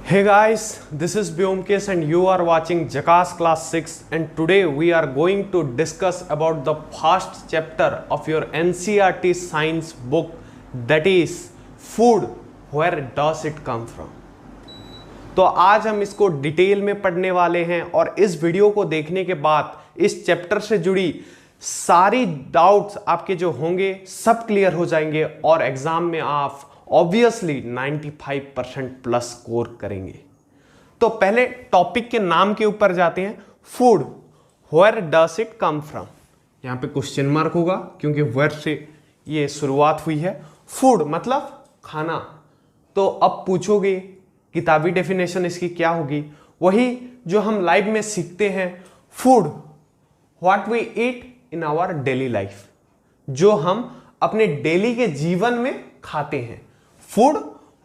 Hey guys, this is Byomkes and you are watching Jackass Class 6 and today we are going to discuss about the first chapter of your NCERT science book, that is food, where does it come from। तो आज हम इसको detail में पढ़ने वाले हैं और इस वीडियो को देखने के बाद इस चैप्टर से जुड़ी सारी डाउट्स आपके जो होंगे सब क्लियर हो जाएंगे और एग्जाम में आप ऑब्वियसली 95% प्लस स्कोर करेंगे। तो पहले टॉपिक के नाम के ऊपर जाते हैं, food, where does it come from. यहां पे क्वेश्चन मार्क होगा क्योंकि वेयर से ये शुरुआत हुई है। फूड मतलब खाना। तो अब पूछोगे किताबी डेफिनेशन इसकी क्या होगी, वही जो हम लाइव में सीखते हैं। Food, what we eat in our daily life, जो हम अपने डेली के जीवन में खाते हैं। Food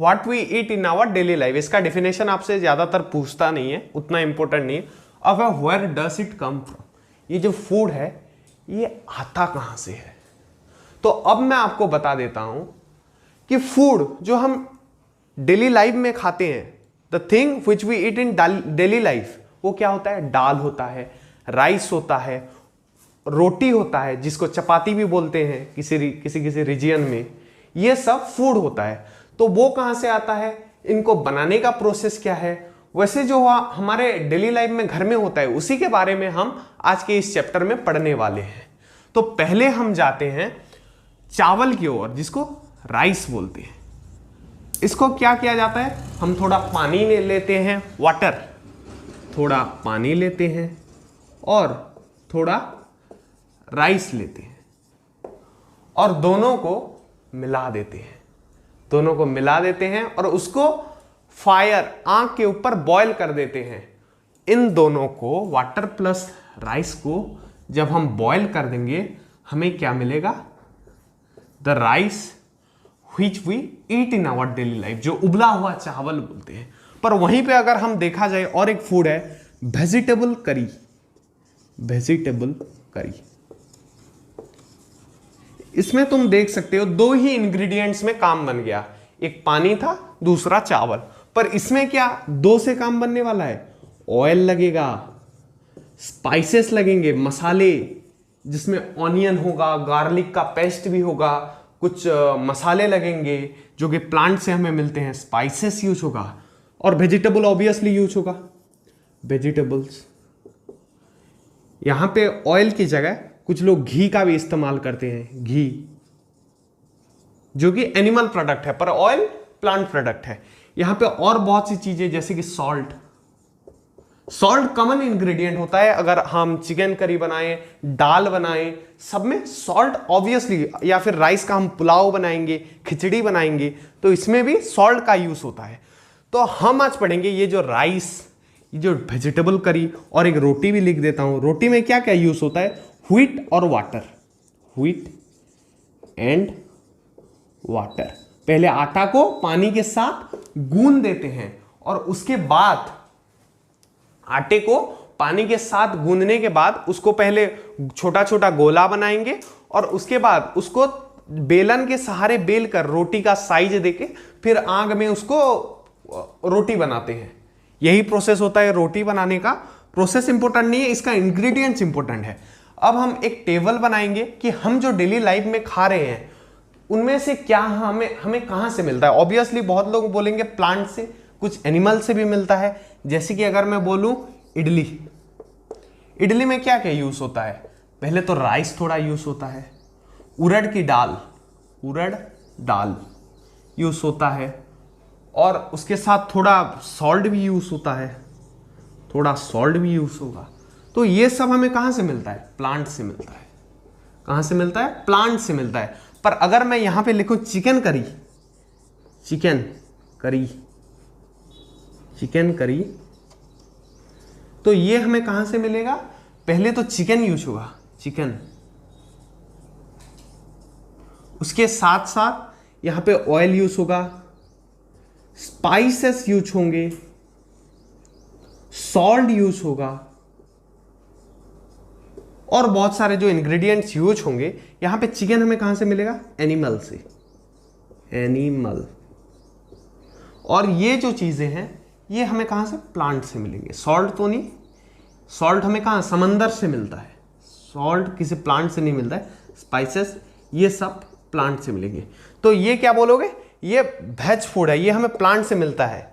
what we eat in our daily life, इसका डेफिनेशन आपसे ज्यादातर पूछता नहीं है, उतना इंपॉर्टेंट नहीं है। अब where does it come from, ये जो फूड है ये आता कहां से है। तो अब मैं आपको बता देता हूं कि फूड जो हम डेली लाइफ में खाते हैं, the thing which we eat in daily life, वो क्या होता है? दाल होता है, राइस होता है, रोटी होता है जिसको चपाती भी बोलते हैं किसी रीजियन में, ये सब फूड होता है। तो वो कहां से आता है, इनको बनाने का प्रोसेस क्या है, वैसे जो हमारे डेली लाइफ में घर में होता है उसी के बारे में हम आज के इस चैप्टर में पढ़ने वाले हैं। तो पहले हम जाते हैं चावल की ओर, जिसको राइस बोलते हैं। इसको क्या किया जाता है, हम थोड़ा पानी ले लेते हैं, वाटर, थोड़ा पानी लेते हैं और थोड़ा राइस लेते हैं और दोनों को मिला देते हैं और उसको फायर, आंख के ऊपर बॉयल कर देते हैं। इन दोनों को, वाटर प्लस राइस को जब हम बॉयल कर देंगे हमें क्या मिलेगा? The rice which we eat in our daily life, जो उबला हुआ चावल बोलते हैं। पर वहीं पे अगर हम देखा जाए और एक फूड है वेजिटेबल करी। इसमें तुम देख सकते हो दो ही इंग्रेडिएंट्स में काम बन गया, एक पानी था, दूसरा चावल। पर इसमें क्या दो से काम बनने वाला है? ऑयल लगेगा, स्पाइसेस लगेंगे, मसाले, जिसमें ऑनियन होगा, गार्लिक का पेस्ट भी होगा, कुछ मसाले लगेंगे जो कि प्लांट से हमें मिलते हैं, स्पाइसेस यूज होगा और वेजिटेबल ऑब्वियसली यूज होगा। वेजिटेबल्स, यहां पे ऑयल की जगह कुछ लोग घी का भी इस्तेमाल करते हैं, घी जो कि एनिमल प्रोडक्ट है पर ऑयल प्लांट प्रोडक्ट है। यहां पे और बहुत सी चीजें जैसे कि सॉल्ट कॉमन इंग्रेडिएंट होता है। अगर हम चिकन करी बनाएं, दाल बनाएं, सब में सॉल्ट ऑब्वियसली, या फिर राइस का हम पुलाव बनाएंगे, खिचड़ी बनाएंगे तो इसमें भी सॉल्ट का यूज होता है। तो हम आज पढ़ेंगे ये जो राइस, ये जो वेजिटेबल करी, और एक रोटी भी लिख देता हूं। रोटी में क्या क्या यूज होता है? व्हीट और वाटर, व्हीट एंड वाटर। पहले आटा को पानी के साथ गूंद देते हैं और उसके बाद आटे को पानी के साथ गूंदने के बाद उसको पहले छोटा छोटा गोला बनाएंगे और उसके बाद उसको बेलन के सहारे बेल कर रोटी का साइज देके फिर आग में उसको रोटी बनाते हैं। यही प्रोसेस होता है रोटी बनाने का। प्रोसेस इंपॉर्टेंट नहीं है, इसका इंग्रेडिएंट्स इंपॉर्टेंट है। अब हम एक टेबल बनाएंगे कि हम जो डेली लाइफ में खा रहे हैं उनमें से क्या हमें कहां से मिलता है। ऑब्वियसली बहुत लोग बोलेंगे प्लांट से, कुछ एनिमल से भी मिलता है। जैसे कि अगर मैं बोलूं इडली में क्या क्या यूज होता है? पहले तो राइस थोड़ा यूज होता है, उड़द दाल यूज होता है और उसके साथ थोड़ा सॉल्ट भी यूज होता है, थोड़ा सॉल्ट भी यूज होगा। तो ये सब हमें कहां से मिलता है? प्लांट से मिलता है। कहां से मिलता है? प्लांट से मिलता है। पर अगर मैं यहां पे लिखूं चिकन करी, तो ये हमें कहां से मिलेगा? पहले तो चिकन यूज होगा, चिकन, उसके साथ साथ यहां पे ऑयल यूज होगा, स्पाइसेस यूज होंगे, सॉल्ट यूज होगा और बहुत सारे जो इंग्रेडिएंट्स यूज होंगे। यहां पे चिकन हमें कहां से मिलेगा? एनिमल से, और ये जो चीजें हैं ये हमें कहाँ से, प्लांट से मिलेंगे। सॉल्ट तो नहीं, सॉल्ट हमें कहाँ, समंदर से मिलता है, सॉल्ट किसी प्लांट से नहीं मिलता है। स्पाइसेस ये सब प्लांट से मिलेंगे। तो ये क्या बोलोगे, ये वेज फूड है, ये हमें प्लांट से मिलता है।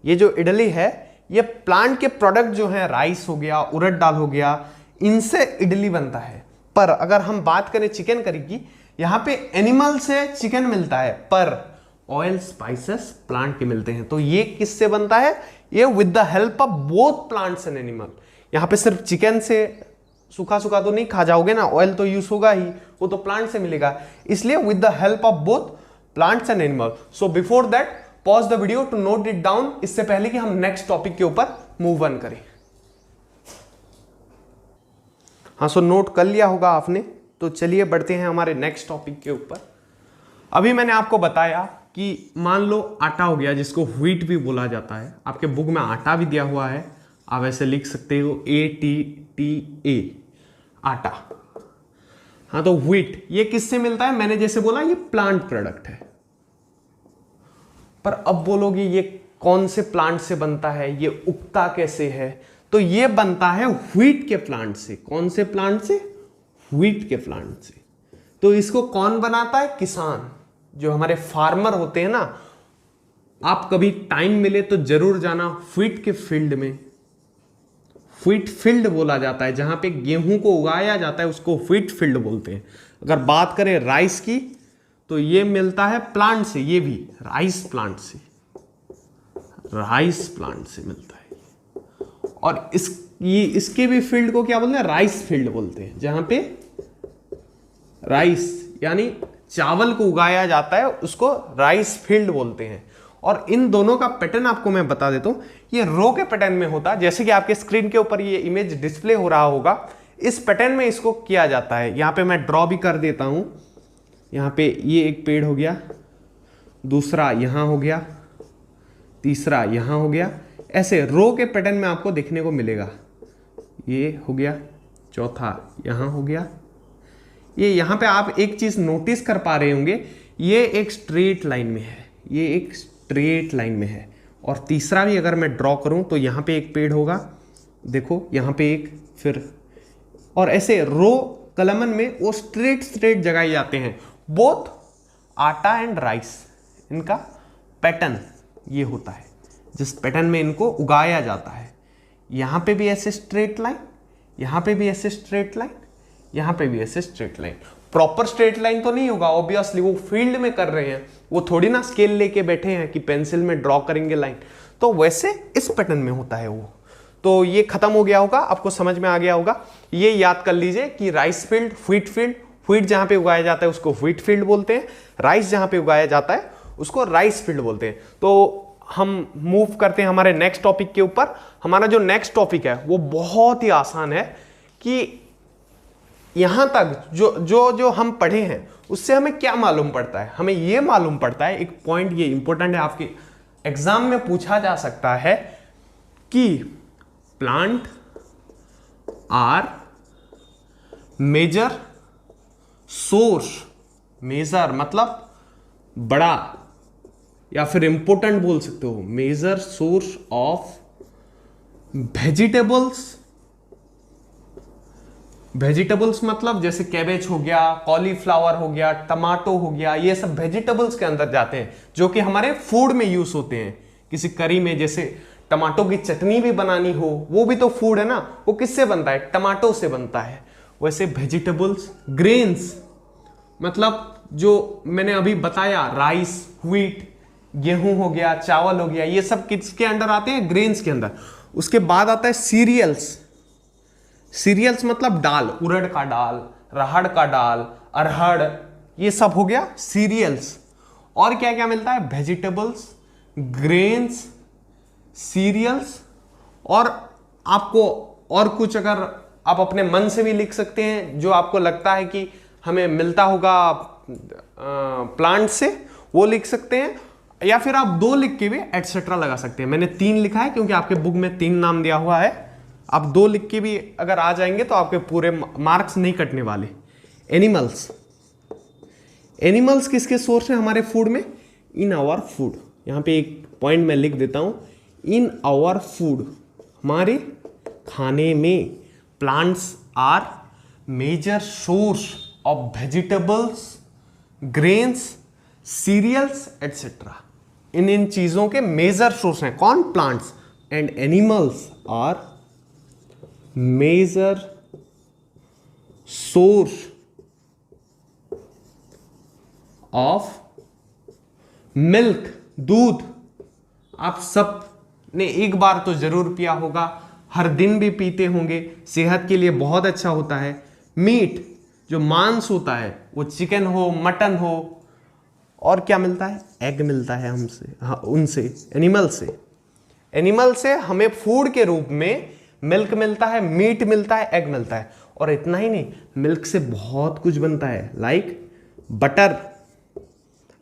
ये जो इडली है ये प्लांट के प्रोडक्ट जो है, राइस हो गया, उड़द दाल हो गया, इनसे इडली बनता है। पर अगर हम बात करें चिकन करी की, यहाँ पे एनिमल से चिकन मिलता है, पर ऑयल स्पाइसेस प्लांट के मिलते हैं। तो ये किससे बनता है, ये with the help of both plants and animal. यहाँ पे सिर्फ चिकन से सूखा सूखा तो नहीं खा जाओगे ना, ऑयल तो यूज होगा ही, वो तो प्लांट से मिलेगा, इसलिए with the help of both plants and animal. So before that pause the video to note it down, इससे पहले कि हम नेक्स्ट टॉपिक के ऊपर मूव ऑन करें। हाँ, सो नोट कर लिया होगा आपने, तो चलिए बढ़ते हैं हमारे नेक्स्ट टॉपिक के ऊपर। अभी मैंने आपको बताया कि मान लो आटा हो गया, जिसको व्हीट भी बोला जाता है, आपके बुक में आटा भी दिया हुआ है, आप ऐसे लिख सकते हो ATTA, आटा। हाँ, तो व्हीट ये किससे मिलता है, मैंने जैसे बोला ये प्लांट प्रोडक्ट है। पर अब बोलोगे ये कौन से प्लांट से बनता है, ये उगता कैसे है, तो ये बनता है व्हीट के प्लांट से। कौन से प्लांट से, व्हीट के प्लांट से। तो इसको कौन बनाता है, किसान, जो हमारे फार्मर होते हैं ना। आप कभी टाइम मिले तो जरूर जाना व्हीट के फील्ड में, व्हीट फील्ड बोला जाता है, जहां पे गेहूं को उगाया जाता है उसको व्हीट फील्ड बोलते हैं। अगर बात करें राइस की, तो ये मिलता है प्लांट से, ये भी राइस प्लांट से, राइस प्लांट से मिलता है। और इसके भी फील्ड को क्या बोलते हैं, राइस फील्ड बोलते हैं, जहां पे राइस यानी चावल को उगाया जाता है उसको राइस फील्ड बोलते हैं। और इन दोनों का पैटर्न आपको मैं बता देता हूं, ये रो के पैटर्न में होता है, जैसे कि आपके स्क्रीन के ऊपर ये इमेज डिस्प्ले हो रहा होगा, इस पैटर्न में इसको किया जाता है। यहां पे मैं ड्रॉ भी कर देता हूं, यहां पे ये एक पेड़ हो गया, दूसरा यहां हो गया, तीसरा यहां हो गया, ऐसे रो के पैटर्न में आपको देखने को मिलेगा। ये हो गया, चौथा यहां हो गया। ये यहां पे आप एक चीज नोटिस कर पा रहे होंगे, ये एक स्ट्रेट लाइन में है, ये एक स्ट्रेट लाइन में है। और तीसरा भी अगर मैं ड्रॉ करूं तो यहां पे एक पेड़ होगा, देखो यहां पे एक, फिर, और ऐसे रो कलमन में वो स्ट्रेट जगाए जाते हैं। बोथ आटा एंड राइस, इनका पैटर्न ये होता है, जिस पैटर्न में इनको उगाया जाता है। यहां पे भी ऐसे स्ट्रेट लाइन, यहां पे भी ऐसे स्ट्रेट लाइन, यहां पे भी ऐसे straight line. Proper straight line तो नहीं होगा ऑब्वियसली, वो फील्ड में कर रहे हैं, वो थोड़ी ना स्केल लेके बैठे हैं कि पेंसिल में ड्रॉ करेंगे लाइन। तो वैसे इस पैटर्न में होता है वो। तो ये खत्म हो गया होगा, आपको समझ में आ गया होगा। ये याद कर लीजिए कि rice field, wheat field, wheat जहां पे उगाया जाता है उसको व्हीट फील्ड बोलते हैं, राइस जहां पे उगाया जाता है उसको राइस फील्ड बोलते हैं। तो हम मूव करते हैं हमारे नेक्स्ट टॉपिक के ऊपर। हमारा जो नेक्स्ट टॉपिक है वो बहुत ही आसान है कि यहां तक जो हम पढ़े हैं उससे हमें क्या मालूम पड़ता है। हमें यह मालूम पड़ता है, एक पॉइंट ये इंपॉर्टेंट है, आपके एग्जाम में पूछा जा सकता है कि plant are major source, major मतलब बड़ा या फिर इंपॉर्टेंट बोल सकते हो, major source of vegetables. Vegetables मतलब जैसे कैबेज हो गया, कॉलीफ्लावर हो गया, टमाटो हो गया, ये सब वेजिटेबल्स के अंदर जाते हैं, जो कि हमारे फूड में यूज होते हैं। किसी करी में जैसे टमाटो की चटनी भी बनानी हो, वो भी तो फूड है ना, वो किससे बनता है, टमाटो से बनता है। वैसे वेजिटेबल्स, ग्रेन्स मतलब जो मैंने अभी बताया, राइस, व्हीट, गेहूं हो गया, चावल हो गया, ये सब किसके अंडर आते हैं, ग्रेन्स के अंदर। उसके बाद आता है सीरियल्स। सीरियल्स मतलब दाल, उड़द का दाल, राहड़ का दाल, अरहड़, ये सब हो गया सीरियल्स। और क्या क्या मिलता है, वेजिटेबल्स, ग्रेन्स, सीरियल्स, और आपको और कुछ अगर आप अपने मन से भी लिख सकते हैं जो आपको लगता है कि हमें मिलता होगा प्लांट से, वो लिख सकते हैं, या फिर आप 2 लिख के भी एटसेट्रा लगा सकते हैं। मैंने 3 लिखा है क्योंकि आपके बुक में 3 नाम दिया हुआ है। आप 2 लिख के भी अगर आ जाएंगे तो आपके पूरे मार्क्स नहीं कटने वाले। एनिमल्स, एनिमल्स किसके सोर्स है हमारे फूड में, इन आवर फूड। यहां पे एक पॉइंट मैं लिख देता हूं, इन आवर फूड, हमारे खाने में, plants are major source of vegetables, grains, cereals etcetera. इन चीजों के मेजर सोर्स हैं कौन? Plants. And animals are major source of milk, दूध। आप सब ने एक बार तो जरूर पिया होगा, हर दिन भी पीते होंगे, सेहत के लिए बहुत अच्छा होता है। मीट, जो मांस होता है, वो चिकन हो, मटन हो, और क्या मिलता है? एग मिलता है हमसे, हाँ उनसे, एनिमल से। एनिमल से हमें फूड के रूप में मिल्क मिलता है, मीट मिलता है, एग मिलता है। और इतना ही नहीं, मिल्क से बहुत कुछ बनता है, लाइक बटर,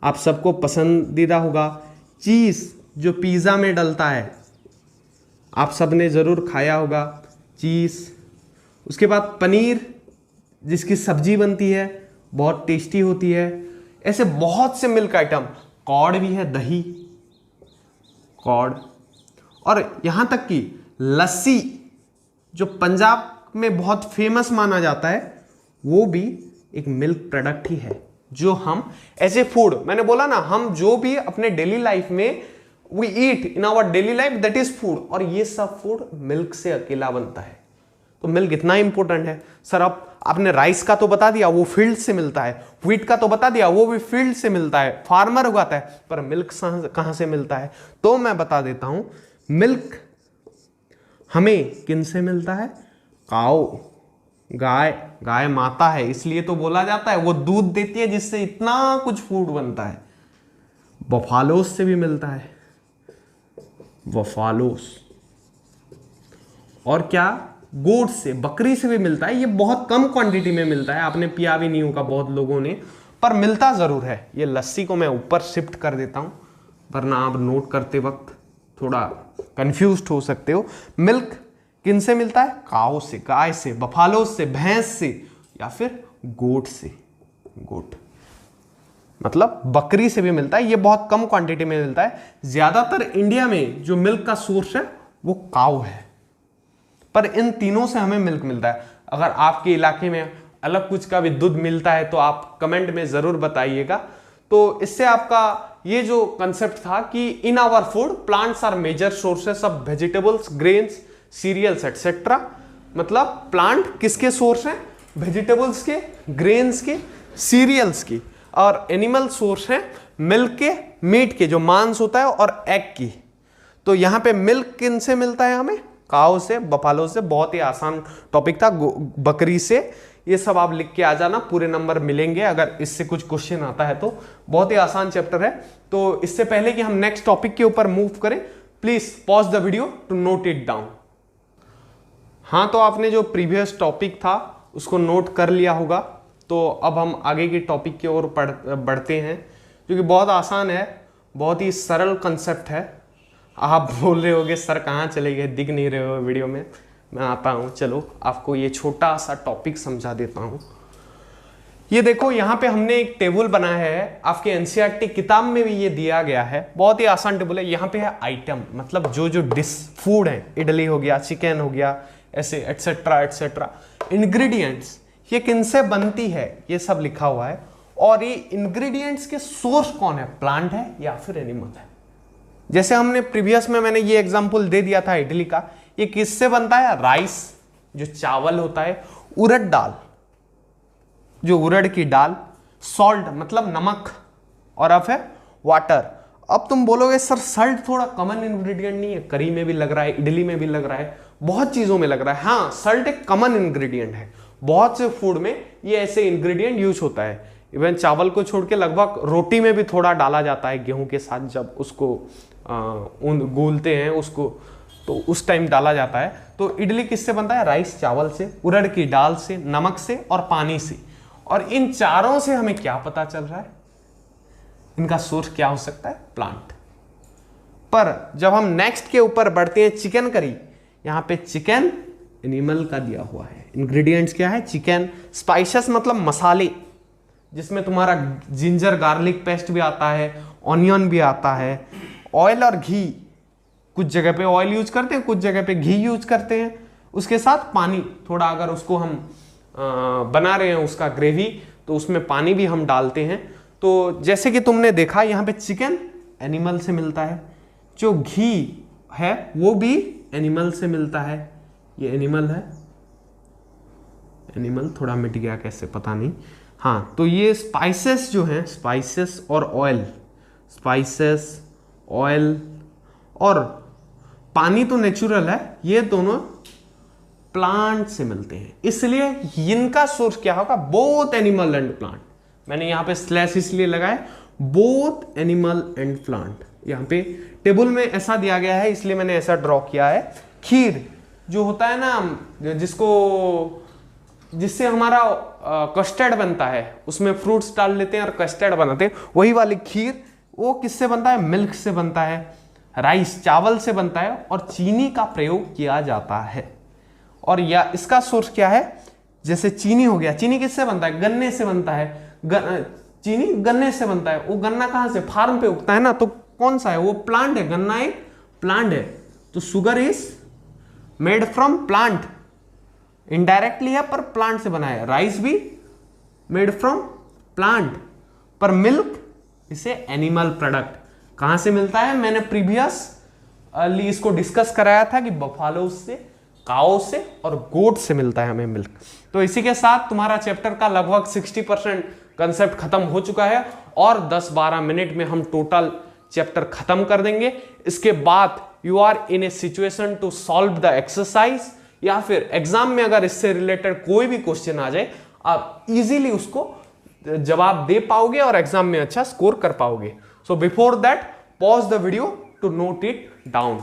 आप सबको पसंदीदा होगा। चीज, जो पिज्जा में डलता है, आप सबने जरूर खाया होगा चीज। उसके बाद पनीर, जिसकी सब्जी बनती है, बहुत टेस्टी होती है। ऐसे बहुत से मिल्क आइटम, कॉर्ड भी है, दही, कॉर्ड। और यहां तक कि लस्सी, जो पंजाब में बहुत फेमस माना जाता है, वो भी एक मिल्क प्रोडक्ट ही है। जो हम ऐसे फूड, मैंने बोला ना, हम जो भी अपने डेली लाइफ में we eat in our daily life, that is food, और ये सब फूड मिल्क से अकेला बनता है। तो मिल्क इतना इंपॉर्टेंट है। सर आपने राइस का तो बता दिया, वो फील्ड से मिलता है, व्हीट का तो बता दिया, वो भी फील्ड से मिलता है, फार्मर उगाता है, पर मिल्क कहां से मिलता है? तो मैं बता देता हूं, मिल्क हमें किन से मिलता है? काऊ, गाय, गाय माता है, इसलिए तो बोला जाता है वो दूध देती है जिससे इतना कुछ फूड बनता है। बफालोस से भी मिलता है, बफालोस। और क्या? गोट से, बकरी से भी मिलता है। ये बहुत कम क्वांटिटी में मिलता है, आपने पिया भी नहीं होगा बहुत लोगों ने, पर मिलता जरूर है। ये लस्सी को मैं ऊपर शिफ्ट कर देता हूं, वरना आप नोट करते वक्त थोड़ा कंफ्यूज्ड हो सकते हो। मिल्क किन से मिलता है? काऊ से, गाय से, बफालो से, भैंस से, या फिर गोट से, गोट मतलब बकरी से भी मिलता है। ये बहुत कम क्वांटिटी में मिलता है। ज्यादातर इंडिया में जो मिल्क का सोर्स है वो काऊ है, पर इन तीनों से हमें मिल्क मिलता है। अगर आपके इलाके में अलग कुछ का भी दूध मिलता है तो आप कमेंट में जरूर बताइएगा। तो इससे आपका ये जो कंसेप्ट था कि in our food plants are major sources of vegetables, grains, cereals etcetera. मतलब प्लांट किसके सोर्स हैं? वेजिटेबल्स के, ग्रेन्स के, सीरियल्स की। और एनिमल सोर्स हैं मिल्क के, मीट के, जो मांस होता है, और एग की। तो यहां पे मिल्क किन से मिलता है? हमें काऊ से, बफालो से। बहुत ही आसान टॉपिक था, बकरी से। ये सब आप लिख के आ जाना, पूरे नंबर मिलेंगे अगर इससे कुछ क्वेश्चन आता है तो। बहुत ही आसान चैप्टर है। तो इससे पहले कि हम नेक्स्ट टॉपिक के ऊपर मूव करें, please pause the video to note it down. हाँ, तो आपने जो प्रीवियस टॉपिक था उसको नोट कर लिया होगा। तो अब हम आगे के टॉपिक की ओर बढ़ते हैं, जो कि बहुत आसान है, बहुत ही सरल कंसेप्ट है। आप बोल रहे होगे सर कहाँ चले गए, दिख नहीं रहे हो वीडियो में। मैं आता हूँ, चलो आपको ये छोटा सा टॉपिक समझा देता हूँ। ये देखो, यहाँ पे हमने एक टेबल बनाया है, आपके एनसीईआरटी किताब में भी ये दिया गया है। बहुत ही आसान टेबल है। यहाँ पे है आइटम, मतलब जो जो डिश फूड है, इडली हो गया, चिकन हो गया, ऐसे एटसेट्रा एटसेट्रा। इंग्रेडिएंट्स, ये किनसे बनती है, ये सब लिखा हुआ है। और ये इंग्रेडिएंट्स के सोर्स कौन है? प्लांट है या फिर एनिमल है? जैसे हमने प्रीवियस में मैंने ये एग्जांपल दे दिया था इडली का। ये किससे बनता है? राइस, जो चावल होता है, उड़द दाल, जो उड़द की दाल, सॉल्ट मतलब नमक, और अब है वाटर। अब तुम बोलोगे सर सॉल्ट थोड़ा कॉमन इंग्रेडिएंट नहीं है? करी में भी लग रहा है, इडली में भी लग रहा है, बहुत चीजों में लग रहा है। हाँ, सॉल्ट एक कॉमन इंग्रेडिएंट है, बहुत से फूड में ये ऐसे इंग्रेडिएंट यूज होता है। इवन चावल को छोड़ के लगभग रोटी में भी थोड़ा डाला जाता है, गेहूं के साथ जब उसको गूलते हैं उसको, तो उस टाइम डाला जाता है। तो इडली किससे बनता है? राइस, चावल से, उड़द की दाल से, नमक से और पानी से। और इन चारों से हमें क्या पता चल रहा है? इनका सोर्स क्या हो सकता है? प्लांट। पर जब हम नेक्स्ट के ऊपर बढ़ते हैं, चिकन करी, यहां पे चिकन एनिमल का दिया हुआ है। इंग्रेडिएंट्स क्या है? चिकन। स्पाइसेस मतलब मसाले, जिसमें तुम्हारा जिंजर गार्लिक पेस्ट भी आता है, ऑनियन भी आता है। ऑयल और घी, कुछ जगह पे ऑयल यूज करते हैं, कुछ जगह पे घी यूज करते हैं, उसके साथ पानी थोड़ा, अगर उसको हम बना रहे हैं उसका ग्रेवी तो उसमें पानी भी हम डालते हैं। तो जैसे कि तुमने देखा यहाँ पे चिकन एनिमल से मिलता है, जो घी है वो भी एनिमल से मिलता है, ये एनिमल है, एनिमल थोड़ा मिट गया कैसे पता नहीं। हाँ, तो ये स्पाइसेस जो हैं, स्पाइसेस और ऑयल, स्पाइसेस ऑयल और पानी तो नेचुरल है, ये दोनों प्लांट से मिलते हैं। इसलिए इनका सोर्स क्या होगा, बोथ एनिमल एंड प्लांट। मैंने यहां पे स्लैश इसलिए लगाया, बोथ एनिमल एंड प्लांट। यहां पे टेबल में ऐसा दिया गया है इसलिए मैंने ऐसा ड्रॉ किया है। खीर जो होता है ना, जिससे हमारा कस्टर्ड बनता है, उसमें फ्रूट्स डाल लेते हैं और कस्टर्ड बनाते हैं, वही वाली खीर वो किससे बनता है, मिल्क से बनता है, राइस चावल से बनता है और चीनी का प्रयोग किया जाता है। और या इसका सोर्स क्या है, जैसे चीनी हो गया, चीनी किससे बनता है, गन्ने से बनता है, चीनी गन्ने से बनता है। वो गन्ना कहां से, फार्म पे उगता है ना, तो कौन सा है वो, प्लांट है, गन्ना एक प्लांट है। तो sugar is made from plant, indirectly है पर प्लांट से बना है। राइस भी मेड फ्रॉम प्लांट, पर मिल्क इसे एनिमल प्रोडक्ट कहां से मिलता है, मैंने प्रीवियसली इसको डिस्कस कराया था कि बफालो से, काओ से और गोट से मिलता है हमें मिल्क। तो इसी के साथ तुम्हारा चैप्टर का लगभग 60% कंसेप्ट खत्म हो चुका है और 10-12 मिनट में हम टोटल चैप्टर खत्म कर देंगे। इसके बाद you are in a situation to solve the exercise, या फिर एग्जाम में अगर इससे रिलेटेड कोई भी क्वेश्चन आ जाए आप इजीली उसको जवाब दे पाओगे और एग्जाम में अच्छा स्कोर कर पाओगे। So before that pause the video to note it down.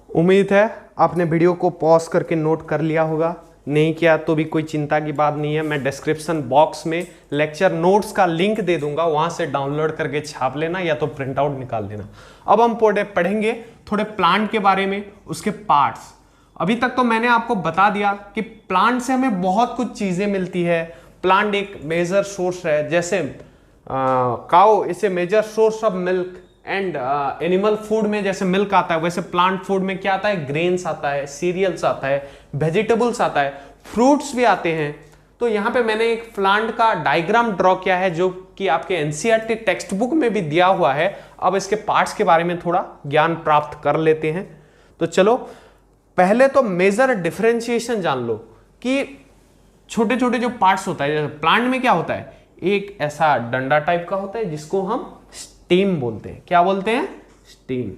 उम्मीद है आपने वीडियो को पॉज करके नोट कर लिया होगा, नहीं किया तो भी कोई चिंता की बात नहीं है। मैं डिस्क्रिप्शन बॉक्स में लेक्चर नोट्स का लिंक दे दूंगा, वहां से डाउनलोड करके छाप लेना या तो प्रिंट आउट निकाल लेना। अब हम पढ़ेंगे थोड़े प्लांट के बारे में, उसके पार्ट्स। अभी तक तो मैंने आपको बता दिया कि प्लांट से हमें बहुत कुछ चीजें मिलती है। प्लांट एक मेजर सोर्स है, जैसे काउ इसे major source of milk and animal food में जैसे मिल्क आता है, वैसे प्लांट फूड में क्या आता है, ग्रेन्स आता है, सीरियल्स आता है, वेजिटेबल्स आता है, फ्रूट्स भी आते हैं। तो यहाँ पे मैंने एक प्लांट का डायग्राम ड्रॉ किया है जो कि आपके एनसीईआरटी टेक्स्ट बुक में भी दिया हुआ है। अब इसके पार्ट्स के बारे में थोड़ा ज्ञान प्राप्त कर लेते हैं। तो चलो पहले तो मेजर डिफरेंशिएशन जान लो कि छोटे छोटे जो पार्ट्स होता है, जैसे प्लांट में क्या होता है, एक ऐसा डंडा टाइप का होता है जिसको हम स्टेम बोलते हैं। क्या बोलते हैं, स्टेम।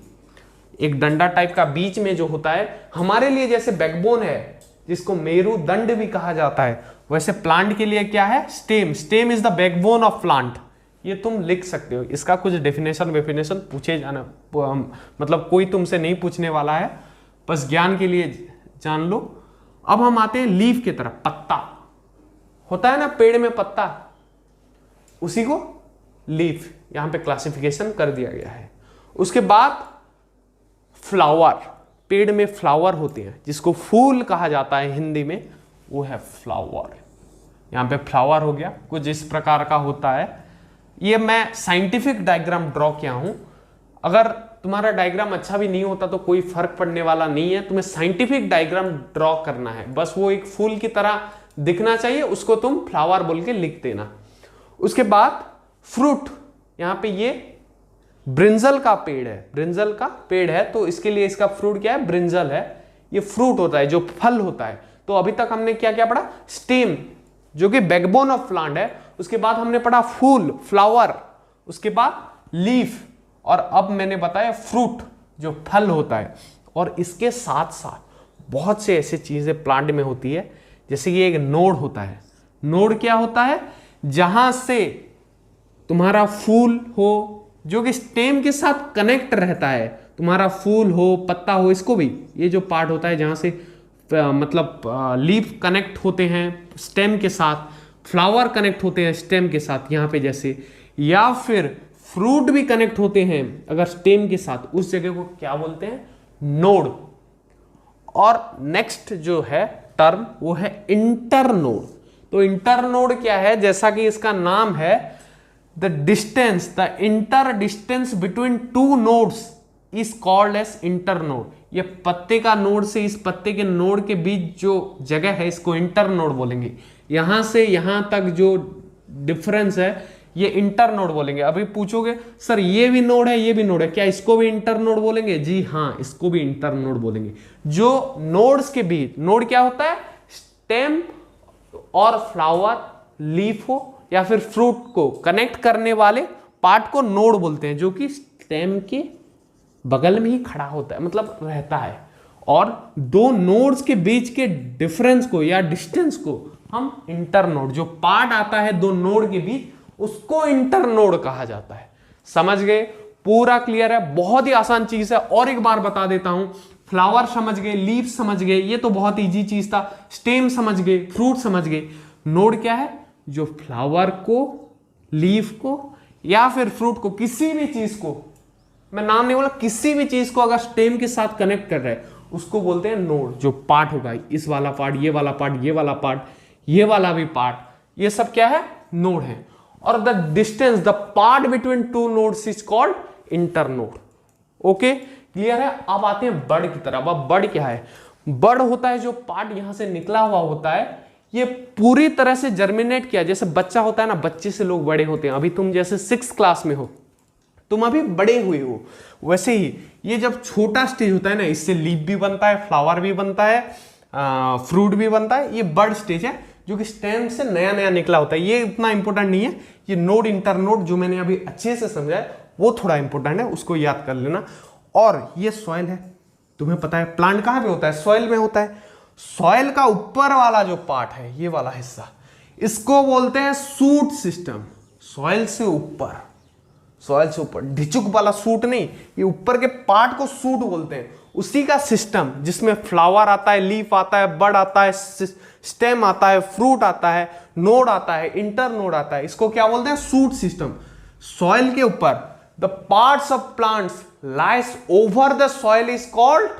एक डंडा टाइप का बीच में जो होता है, हमारे लिए जैसे बैकबोन है जिसको मेरुदंड भी कहा जाता है, वैसे प्लांट के लिए क्या है, stem. Stem is the backbone of plant. ये तुम लिख सकते हो, इसका कुछ डेफिनेशन पूछे जाना, मतलब कोई तुमसे नहीं पूछने वाला है, बस ज्ञान के लिए जान लो। अब हम आते हैं लीफ की तरफ। पत्ता होता है ना पेड़ में पत्ता, उसी को लीफ यहां पे क्लासिफिकेशन कर दिया गया है। उसके बाद फ्लावर, पेड़ में फ्लावर होते हैं जिसको फूल कहा जाता है हिंदी में, वो है फ्लावर। यहां पे फ्लावर हो गया, कुछ इस प्रकार का होता है। ये मैं साइंटिफिक डायग्राम ड्रॉ किया हूं। अगर तुम्हारा डायग्राम अच्छा भी नहीं होता तो कोई फर्क पड़ने वाला नहीं है, तुम्हें साइंटिफिक डायग्राम ड्रॉ करना है, बस वो एक फूल की तरह दिखना चाहिए, उसको तुम फ्लावर बोल के लिख देना। उसके बाद फ्रूट, यहां पे ये ब्रिंजल का पेड़ है, ब्रिंजल का पेड़ है तो इसके लिए इसका फ्रूट क्या है, ब्रिंजल है। ये फ्रूट होता है जो फल होता है। तो अभी तक हमने क्या क्या पढ़ा, स्टेम जो कि बैकबोन ऑफ प्लांट है, उसके बाद हमने पढ़ा फूल, फ्लावर, उसके बाद लीफ, और अब मैंने बताया फ्रूट जो फल होता है। और इसके साथ साथ बहुत से ऐसे चीजें प्लांट में होती है, जैसे कि एक नोड होता है। नोड क्या होता है, जहां से तुम्हारा फूल हो जो कि स्टेम के साथ कनेक्ट रहता है, तुम्हारा फूल हो, पत्ता हो, इसको भी ये जो पार्ट होता है जहां से मतलब लीफ कनेक्ट होते हैं स्टेम के साथ, फ्लावर कनेक्ट होते हैं स्टेम के साथ यहां पे जैसे, या फिर फ्रूट भी कनेक्ट होते हैं अगर स्टेम के साथ, उस जगह को क्या बोलते हैं, नोड। और नेक्स्ट जो है टर्म वो है इंटरनोड। तो इंटरनोड क्या है, जैसा कि इसका नाम है, the inter distance between two nodes is called as internode. ये पत्ते का नोड से इस पत्ते के नोड के बीच जो जगह है इसको इंटरनोड बोलेंगे। यहां से यहां तक जो डिफरेंस है ये इंटरनोड बोलेंगे। अभी पूछोगे सर ये भी नोड है ये भी नोड है, क्या इसको भी इंटरनोड बोलेंगे? जी हाँ, इसको भी इंटरनोड बोलेंगे। जो नोड्स के बीच, नोड क्या होता है? स्टेम और फ्लावर, लीफ हो या फिर फ्रूट को कनेक्ट करने वाले पार्ट को नोड बोलते हैं, जो कि स्टेम के बगल में ही खड़ा होता है, मतलब रहता है। और दो नोड्स के बीच के डिफरेंस को या डिस्टेंस को हम इंटरनोड, जो पार्ट आता है दो नोड के बीच, उसको इंटरनोड कहा जाता है। समझ गए? पूरा क्लियर है? बहुत ही आसान चीज है। और एक बार बता देता हूं, फ्लावर समझ गए, लीफ समझ गए, ये तो बहुत इजी चीज था। स्टेम समझ गए, फ्रूट समझ गए। नोड क्या है? जो फ्लावर को, लीफ को या फिर फ्रूट को, किसी भी चीज को, मैं नाम नहीं बोला, किसी भी चीज को अगर स्टेम के साथ कनेक्ट कर रहे हैं उसको बोलते हैं नोड। जो पार्ट होगा, इस वाला पार्ट, ये वाला पार्ट, ये वाला पार्ट, ये वाला भी पार्ट, ये सब क्या है? नोड है। और the distance, the part between two nodes is called internode. Okay, clear है? अब आते हैं बर्ड की तरफ। अब बर्ड क्या है? बर्ड होता है जो पार्ट यहां से निकला हुआ होता है, ये पूरी तरह से जर्मिनेट किया। जैसे बच्चा होता है ना, बच्चे से लोग बड़े होते हैं। अभी तुम जैसे 6th क्लास में हो, तुम अभी बड़े हुए हो, वैसे ही ये जब छोटा स्टेज होता है ना, इससे लीफ भी बनता है, फ्लावर भी बनता है, फ्रूट भी बनता है। ये बर्ड स्टेज है जो कि स्टेम से नया नया निकला होता है। ये इतना इंपॉर्टेंट नहीं है। ये नोड इंटरनोड जो मैंने अभी अच्छे से समझा है वो थोड़ा इंपॉर्टेंट है, उसको याद कर लेना। और ये सॉइल है, तुम्हें पता है प्लांट कहां पे होता है? सॉइल में होता है। सॉइल का ऊपर वाला जो पार्ट है, ये वाला हिस्सा, इसको बोलते हैं सूट सिस्टम। सॉइल से ऊपर, सॉइल से ऊपर, ढिचुक वाला सूट नहीं, ये ऊपर के पार्ट को सूट बोलते हैं। उसी का सिस्टम जिसमें फ्लावर आता है, लीफ आता है, बड आता है, स्टेम आता है, फ्रूट आता है, नोड आता है, इंटर नोड आता है, इसको क्या बोलते हैं? Shoot system. सॉइल के ऊपर the parts of plants lies over the soil is called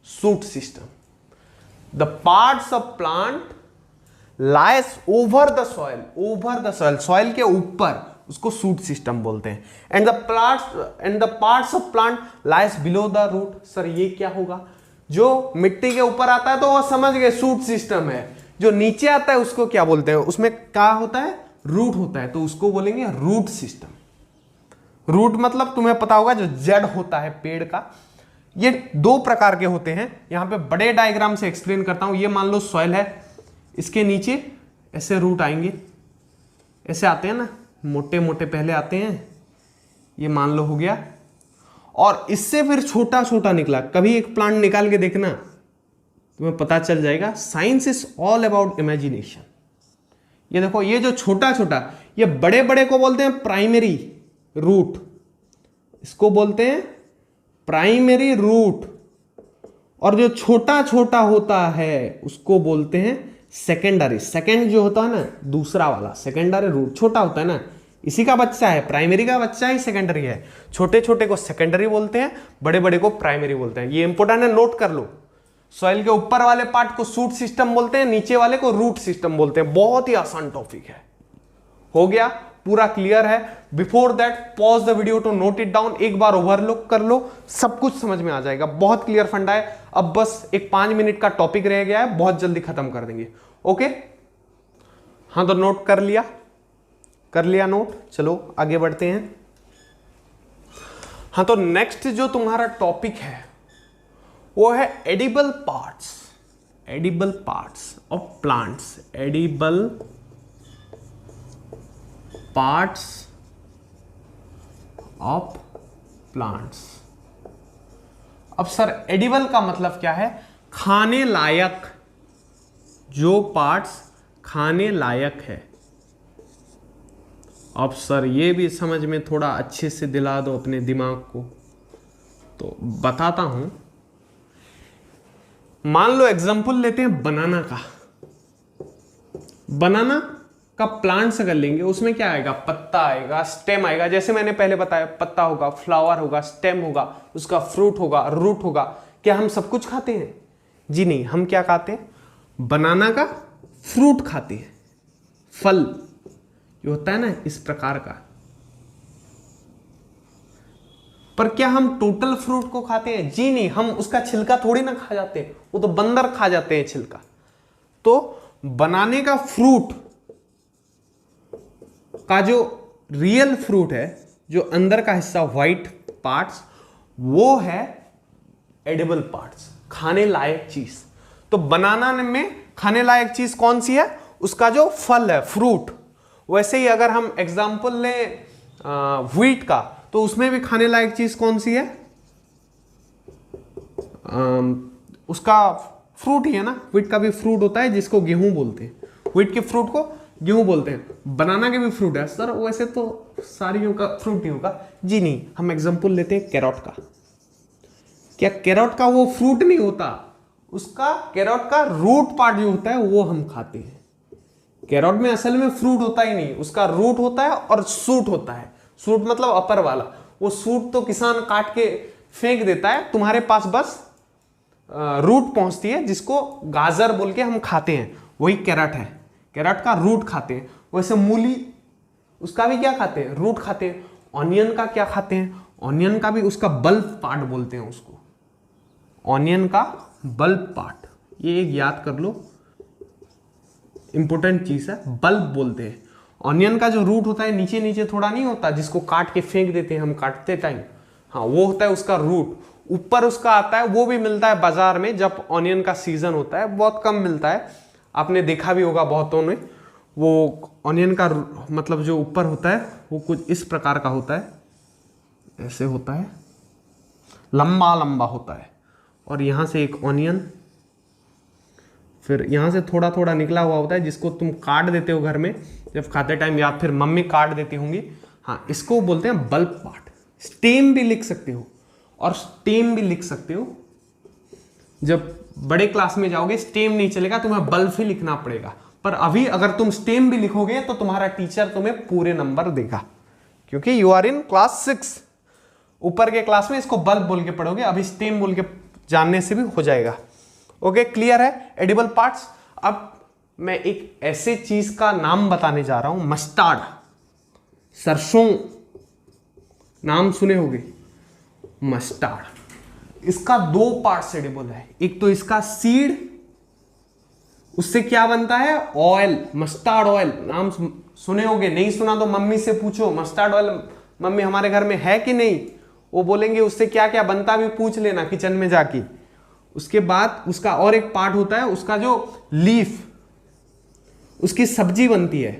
shoot system. The parts of plant lies over the soil, over the soil, soil के ऊपर, उसको सूट सिस्टम बोलते हैं। And the parts of plant lies below the root. Sir ये क्या होगा? जो मिट्टी के ऊपर आता है तो वो समझ गए सूट सिस्टम है। जो नीचे आता है उसको क्या बोलते हैं? उसमें क्या होता है? रूट होता है, तो उसको बोलेंगे रूट सिस्टम। रूट मतलब तुम्हें पता होगा जो जड़ होता है पेड़ का। ये दो प्रकार के होते हैं। यहां पे बड़े डायग्राम से एक्सप्लेन करता हूं। ये मान लो सॉइल है, इसके नीचे ऐसे रूट आएंगे, ऐसे आते हैं ना, मोटे मोटे पहले आते हैं, ये मान लो हो गया। और इससे फिर छोटा छोटा निकला। कभी एक प्लांट निकाल के देखना, तुम्हें पता चल जाएगा। Science is all about imagination. ये देखो, ये जो छोटा छोटा, ये बड़े बड़े को बोलते हैं प्राइमरी रूट, इसको बोलते हैं प्राइमरी रूट। और जो छोटा छोटा होता है उसको बोलते हैं सेकेंडरी। सेकेंड जो होता है ना, दूसरा वाला सेकेंडरी रूट, छोटा होता है ना, इसी का बच्चा है। प्राइमरी का बच्चा ही सेकेंडरी है। छोटे छोटे को सेकेंडरी बोलते हैं, बड़े बड़े को प्राइमरी बोलते हैं। ये इंपॉर्टेंट है, नोट कर लो। सॉइल के ऊपर वाले पार्ट को सूट सिस्टम बोलते हैं, नीचे वाले को रूट सिस्टम बोलते हैं। बहुत ही आसान टॉपिक है। हो गया? पूरा क्लियर है? Before that pause the video to note it down. एक बार ओवरलुक कर लो, सब कुछ समझ में आ जाएगा। बहुत क्लियर फंडा है। अब बस एक 5 मिनट का टॉपिक रह गया है, बहुत जल्दी खत्म कर देंगे। ओके? हाँ, तो नोट कर लिया? कर लिया नोट? चलो आगे बढ़ते हैं। हाँ, तो नेक्स्ट जो तुम्हारा टॉपिक है वो है edible parts. Edible parts of plants. Edible parts of plants. अब सर एडिबल का मतलब क्या है? खाने लायक। जो पार्ट्स खाने लायक है। अब सर ये भी समझ में थोड़ा अच्छे से दिला दो अपने दिमाग को, तो बताता हूं। मान लो एग्जांपल लेते हैं बनाना का। बनाना का प्लांट से कर लेंगे, उसमें क्या आएगा? पत्ता आएगा, स्टेम आएगा। जैसे मैंने पहले बताया, पत्ता होगा, फ्लावर होगा, स्टेम होगा, उसका फ्रूट होगा, रूट होगा। क्या हम सब कुछ खाते हैं? जी नहीं। हम क्या खाते हैं? बनाना का फ्रूट खाते हैं, फल, ये होता है ना इस प्रकार का। पर क्या हम टोटल फ्रूट को खाते हैं? जी नहीं, हम उसका छिलका थोड़ी ना खा जाते हैं, वो तो बंदर खा जाते हैं छिलका। तो बनाने का फ्रूट का जो रियल फ्रूट है, जो अंदर का हिस्सा व्हाइट पार्ट्स, वो है एडिबल पार्ट्स, खाने लायक चीज। तो बनाना में खाने लायक चीज कौन सी है? उसका जो फल है, फ्रूट। वैसे ही अगर हम एग्जाम्पल लें व्हीट का, तो उसमें भी खाने लायक चीज कौन सी है? उसका फ्रूट ही है ना। व्हीट का भी फ्रूट होता है जिसको गेहूं बोलते हैं, व्हीट के फ्रूट को गेहूं बोलते हैं। बनाना के भी फ्रूट है सर, वैसे तो सारियों का फ्रूट ही होगा। जी नहीं, हम एग्जाम्पल लेते हैं कैरोट का। क्या कैरोट का वो फ्रूट नहीं होता? उसका कैरोट का रूट पार्ट जो होता है वो हम खाते हैं। कैरोट में असल में फ्रूट होता ही नहीं, उसका रूट होता है और सूट होता है। सूट मतलब अपर वाला। वो सूट तो किसान काट के फेंक देता है, तुम्हारे पास बस रूट पहुंचती है, जिसको गाजर बोल के हम खाते हैं, वही कैरेट है। कैरेट का रूट खाते हैं। वैसे मूली, उसका भी क्या खाते हैं? रूट खाते हैं। ऑनियन का क्या खाते हैं? ऑनियन का भी उसका बल्ब पार्ट बोलते हैं उसको, ऑनियन का बल्ब पार्ट। ये एक याद कर लो, इंपॉर्टेंट चीज है, बल्ब बोलते हैं। ऑनियन का जो रूट होता है नीचे नीचे थोड़ा नहीं होता, जिसको काट के फेंक देते हैं हम काटते टाइम, हाँ वो होता है उसका रूट। ऊपर उसका आता है, वो भी मिलता है बाजार में जब ऑनियन का सीजन होता है, बहुत कम मिलता है, आपने देखा भी होगा बहुतों ने। वो ऑनियन का मतलब जो ऊपर होता है वो कुछ इस प्रकार का होता है, ऐसे होता है, लंबा लंबा होता है। और यहां से एक ऑनियन, फिर यहां से थोड़ा थोड़ा निकला हुआ होता है, जिसको तुम काट देते हो घर में जब खाते टाइम, या फिर मम्मी काट देती होंगी। हाँ, इसको बोलते हैं बल्ब पार्ट। स्टेम भी लिख सकते हो और स्टेम भी लिख सकते हो। जब बड़े क्लास में जाओगे स्टेम नहीं चलेगा, तुम्हें बल्ब ही लिखना पड़ेगा। पर अभी अगर तुम स्टेम भी लिखोगे तो तुम्हारा टीचर तुम्हें पूरे नंबर देगा, क्योंकि यू आर इन क्लास 6। ऊपर के क्लास में इसको बल्ब बोल के पढ़ोगे, अभी स्टेम बोल के जानने से भी हो जाएगा। ओके, क्लियर है एडिबल पार्ट्स। अब मैं एक ऐसे चीज का नाम बताने जा रहा हूं, मस्टर्ड, सरसों, नाम सुने होंगे, मस्टर्ड। इसका 2 पार्ट्स एडिबल है। एक तो इसका सीड, उससे क्या बनता है? Oil, mustard oil. नाम सुने होंगे, नहीं सुना तो मम्मी से पूछो, मस्टर्ड ऑयल मम्मी हमारे घर में है कि नहीं, वो बोलेंगे उससे क्या क्या बनता, भी पूछ लेना किचन में जाके। उसके बाद उसका और एक पार्ट होता है, उसका जो लीफ, उसकी सब्जी बनती है,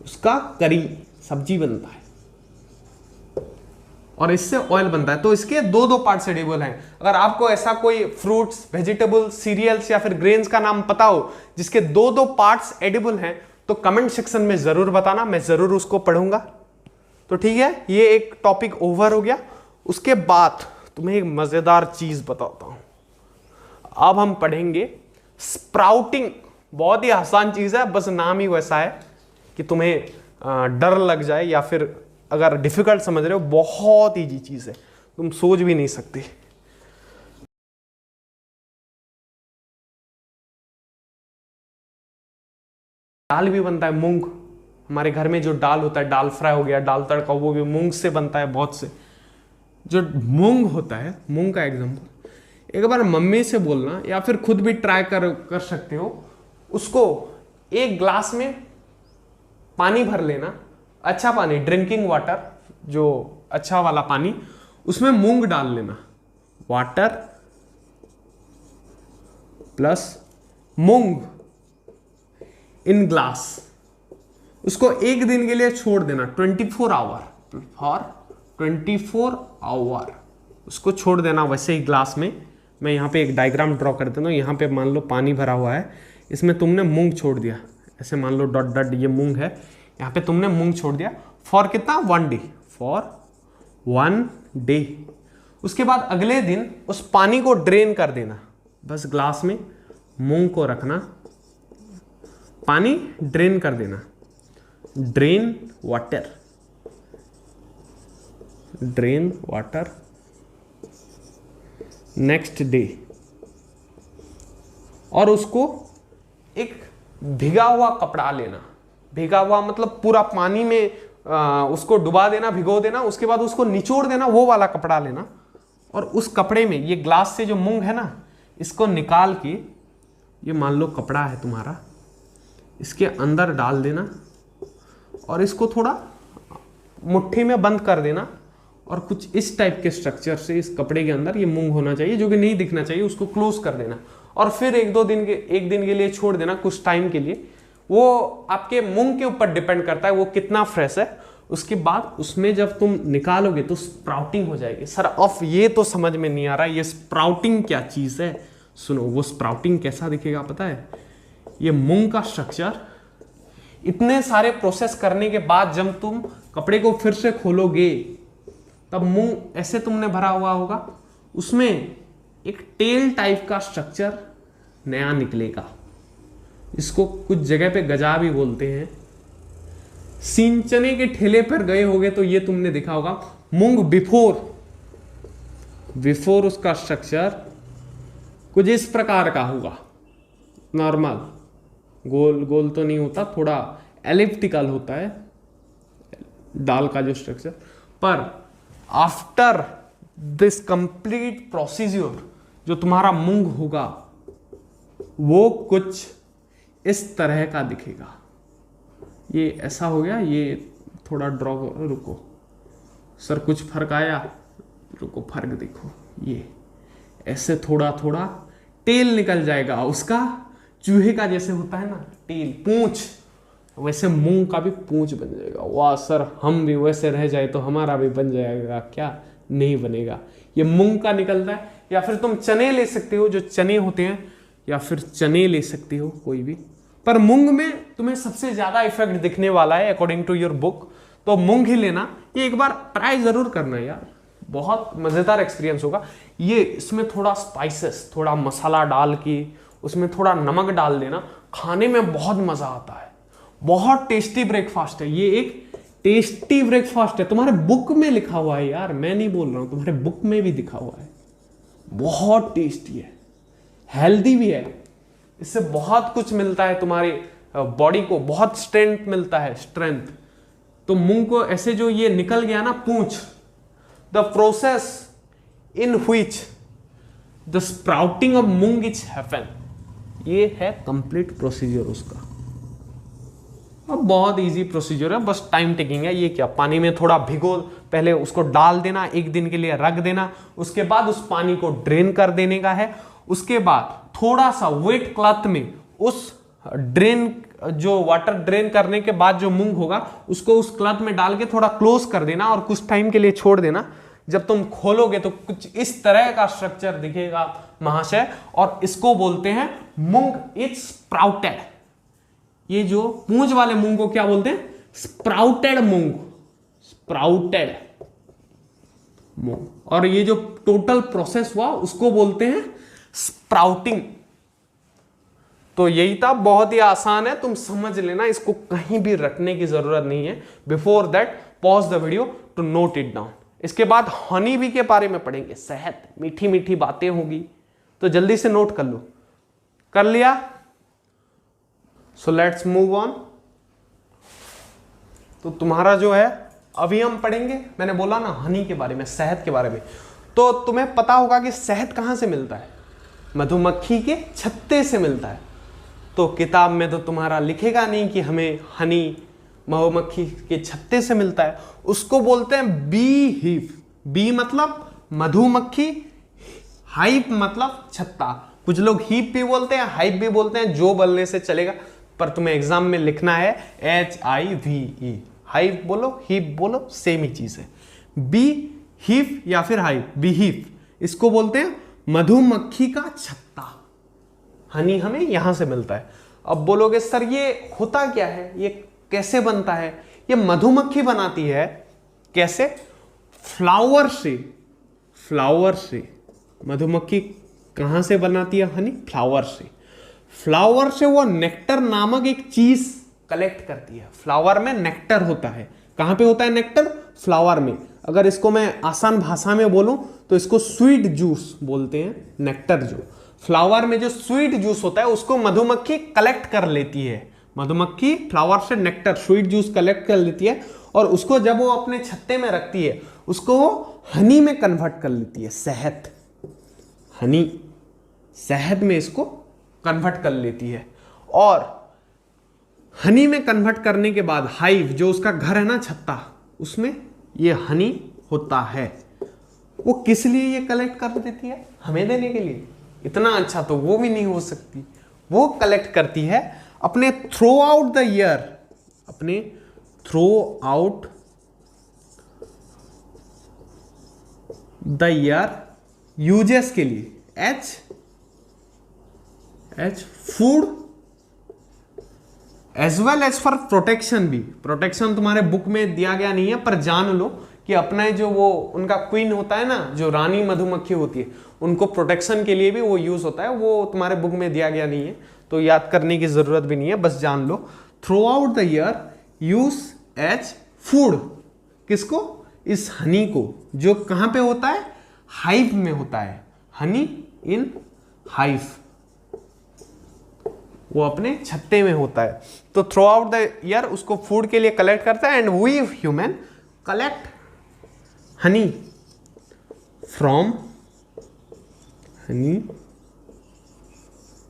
उसका करी सब्जी बनता है, और इससे ऑयल बनता है। तो इसके 2 पार्ट्स एडिबल हैं। अगर आपको ऐसा कोई फ्रूट्स, वेजिटेबल्स, सीरियल्स या फिर ग्रेन्स का नाम पता हो जिसके 2 पार्ट्स एडिबल हैं, तो कमेंट सेक्शन में जरूर बताना, मैं जरूर उसको पढ़ूंगा। तो ठीक है, ये एक टॉपिक ओवर हो गया। उसके बाद तुम्हें एक मजेदार चीज बताता हूं। अब हम पढ़ेंगे स्प्राउटिंग। बहुत ही आसान चीज है, बस नाम ही वैसा है कि तुम्हें डर लग जाए, या फिर अगर डिफिकल्ट समझ रहे हो, बहुत इजी चीज है, तुम सोच भी नहीं सकते। दाल भी बनता है, मूंग। हमारे घर में जो दाल होता है, दाल फ्राई हो गया, दाल तड़का, वो भी मूंग से बनता है। बहुत से जो मूंग होता है, मूंग का एग्जांपल एक बार मम्मी से बोलना, या फिर खुद भी ट्राई कर सकते हो। उसको एक ग्लास में पानी भर लेना, अच्छा पानी, ड्रिंकिंग वाटर, जो अच्छा वाला पानी, उसमें मूंग डाल लेना। Water plus moong in glass. उसको एक दिन के लिए छोड़ देना, 24 आवर, फॉर 24 आवर उसको छोड़ देना वैसे ही ग्लास में। मैं यहाँ पे एक डायग्राम ड्रॉ कर देता हूँ। यहाँ पे मान लो पानी भरा हुआ है, इसमें तुमने मूंग छोड़ दिया, ऐसे मान लो डॉट डॉट ये मूंग है, यहाँ पे तुमने मूंग छोड़ दिया। फॉर कितना? 1 डे, फॉर 1 डे। उसके बाद अगले दिन उस पानी को ड्रेन कर देना। बस ग्लास में मूंग को रखना, पानी ड्रेन कर देना, drain water, drain water. Next day, और उसको एक भिगा हुआ कपड़ा लेना, भीगा हुआ मतलब पूरा पानी में उसको डुबा देना, भिगो देना, उसके बाद उसको निचोड़ देना, वो वाला कपड़ा लेना और उस कपड़े में ये ग्लास से जो मूंग है ना, इसको निकाल के, ये मान लो कपड़ा है तुम्हारा, इसके अंदर डाल देना और इसको थोड़ा मुट्ठी में बंद कर देना और कुछ इस टाइप के स्ट्रक्चर से इस कपड़े के अंदर ये मूंग होना चाहिए, जो कि नहीं दिखना चाहिए, उसको क्लोज कर देना और फिर एक दिन के लिए छोड़ देना कुछ टाइम के लिए। वो आपके मूंग के ऊपर डिपेंड करता है वो कितना फ्रेश है। उसके बाद उसमें जब तुम निकालोगे तो स्प्राउटिंग हो जाएगी। सर अब ये तो समझ में नहीं आ रहा ये स्प्राउटिंग क्या चीज है। सुनो, वो स्प्राउटिंग कैसा दिखेगा पता है? ये मूंग का स्ट्रक्चर इतने सारे प्रोसेस करने के बाद जब तुम कपड़े को फिर से खोलोगे तब मूंग ऐसे तुमने भरा हुआ होगा, उसमें एक टेल टाइप का स्ट्रक्चर नया निकलेगा। इसको कुछ जगह पे गजा भी बोलते हैं। सिंचने के ठेले पर गए होगे तो ये तुमने देखा होगा मूंग बिफोर उसका स्ट्रक्चर कुछ इस प्रकार का होगा। नॉर्मल गोल गोल तो नहीं होता, थोड़ा एलिप्टिकल होता है दाल का जो स्ट्रक्चर। पर आफ्टर दिस कंप्लीट प्रोसीजर जो तुम्हारा मूंग होगा वो कुछ इस तरह का दिखेगा। ये ऐसा हो गया, ये थोड़ा ड्रॉ, रुको सर कुछ फर्क आया, रुको फर्क देखो, ये ऐसे थोड़ा थोड़ा टेल निकल जाएगा उसका, चूहे का जैसे होता है ना टेल, पूंछ, वैसे मूंग का भी पूंछ बन जाएगा। वाह सर, हम भी वैसे रह जाए तो हमारा भी बन जाएगा क्या? नहीं बनेगा। ये मूंग का निकलता है। या फिर तुम चने ले सकते हो, जो चने होते हैं, या फिर चने ले सकते हो कोई भी। पर मूंग में तुम्हें सबसे ज्यादा इफेक्ट दिखने वाला है अकॉर्डिंग टू योर बुक, तो मूंग ही लेना। ये एक बार ट्राई जरूर करना यार, बहुत मजेदार एक्सपीरियंस होगा। ये इसमें थोड़ा स्पाइसेस, थोड़ा मसाला डाल के उसमें थोड़ा नमक डाल देना, खाने में बहुत मजा आता है। बहुत टेस्टी ब्रेकफास्ट है ये, एक टेस्टी ब्रेकफास्ट है। तुम्हारे बुक में लिखा हुआ है यार, मैं नहीं बोल रहा हूं, तुम्हारे बुक में भी लिखा हुआ है। बहुत टेस्टी है, हेल्दी भी है, इससे बहुत कुछ मिलता है तुम्हारी बॉडी को, बहुत स्ट्रेंथ मिलता है, स्ट्रेंथ। तो मूंग को ऐसे जो ये निकल गया ना पूंछ, the process in which the sprouting of moong is happen, ये है कंप्लीट प्रोसीजर उसका। अब बहुत इजी प्रोसीजर है, बस टाइम टेकिंग है। ये क्या, पानी में थोड़ा भिगो, पहले उसको डाल देना, एक दिन के लिए रख देना, उसके बाद उस पानी को ड्रेन कर देने का है। उसके बाद थोड़ा सा वेट क्लॉथ में उस ड्रेन, जो वाटर ड्रेन करने के बाद जो मूंग होगा उसको उस क्लॉथ में डाल के थोड़ा क्लोज कर देना और कुछ टाइम के लिए छोड़ देना। जब तुम खोलोगे तो कुछ इस तरह का स्ट्रक्चर दिखेगा महाशय, और इसको बोलते हैं मूंग इज स्प्राउटेड। ये जो पूंछ वाले मूंग को क्या बोलते हैं? स्प्राउटेड मूंग, स्प्राउटेड मूंग। और ये जो टोटल प्रोसेस हुआ उसको बोलते हैं स्प्राउटिंग। तो यही था, बहुत ही आसान है, तुम समझ लेना, इसको कहीं भी रखने की जरूरत नहीं है। Before that pause the video to note it down. इसके बाद हनी बी के बारे में पढ़ेंगे, शहद, मीठी मीठी बातें होगी, तो जल्दी से नोट कर लो। कर लिया? So let's move on. तो तुम्हारा जो है अभी हम पढ़ेंगे, मैंने बोला ना हनी के बारे में, शहद के बारे में। तो तुम्हें पता होगा कि शहद कहां से मिलता है? मधुमक्खी के छत्ते से मिलता है। तो किताब में तो तुम्हारा लिखेगा नहीं कि हमें हनी मधुमक्खी के छत्ते से मिलता है, उसको बोलते हैं बी हिव। बी मतलब मधुमक्खी, हाइव मतलब छत्ता। कुछ लोग हीप भी बोलते हैं, हाइव भी बोलते हैं, जो बोलने से चलेगा, पर तुम्हें एग्जाम में लिखना है HIVE। हाइव बोलो, हीप बोलो, सेम ही चीज है। बी हिव या फिर हाइव, बी हिव, इसको बोलते हैं मधुमक्खी का छत्ता। हनी हमें यहां से मिलता है। अब बोलोगे सर ये होता क्या है, ये कैसे बनता है? ये मधुमक्खी बनाती है। कैसे? फ्लावर से। फ्लावर से मधुमक्खी कहां से बनाती है हनी? फ्लावर से। फ्लावर से वो नेक्टर नामक एक चीज कलेक्ट करती है। फ्लावर में नेक्टर होता है। कहां पे होता है नेक्टर? फ्लावर में। अगर इसको मैं आसान भाषा में बोलूं तो इसको स्वीट जूस बोलते हैं। नेक्टर जो फ्लावर में जो स्वीट जूस होता है उसको मधुमक्खी कलेक्ट कर लेती है। मधुमक्खी फ्लावर से नेक्टर स्वीट जूस कलेक्ट कर लेती है और उसको जब वो अपने छत्ते में रखती है उसको वो हनी में कन्वर्ट कर लेती है, शहद, हनी, शहद में इसको कन्वर्ट कर लेती है। और हनी में कन्वर्ट करने के बाद हाइव जो उसका घर है ना, छत्ता, उसमें ये हनी होता है। वो किस लिए ये कलेक्ट कर देती है? हमें देने के लिए। इतना अच्छा तो वो भी नहीं हो सकती। वो कलेक्ट करती है अपने थ्रू आउट द ईयर, अपने throughout the year uses के लिए, each food as well as for protection भी। प्रोटेक्शन तुम्हारे बुक में दिया गया नहीं है, पर जान लो कि अपना जो वो उनका क्वीन होता है ना, जो रानी मधुमक्खी होती है, उनको प्रोटेक्शन के लिए भी वो यूज होता है। वो तुम्हारे बुक में दिया गया नहीं है तो याद करने की जरूरत भी नहीं है, बस जान लो। Throughout the year use as food, किसको? इस हनी को, जो कहां पे होता है? हाइव में होता है, हनी इन हाइव, वो अपने छत्ते में होता है। तो थ्रू आउट द ईयर उसको फूड के लिए कलेक्ट करता है। And we human collect honey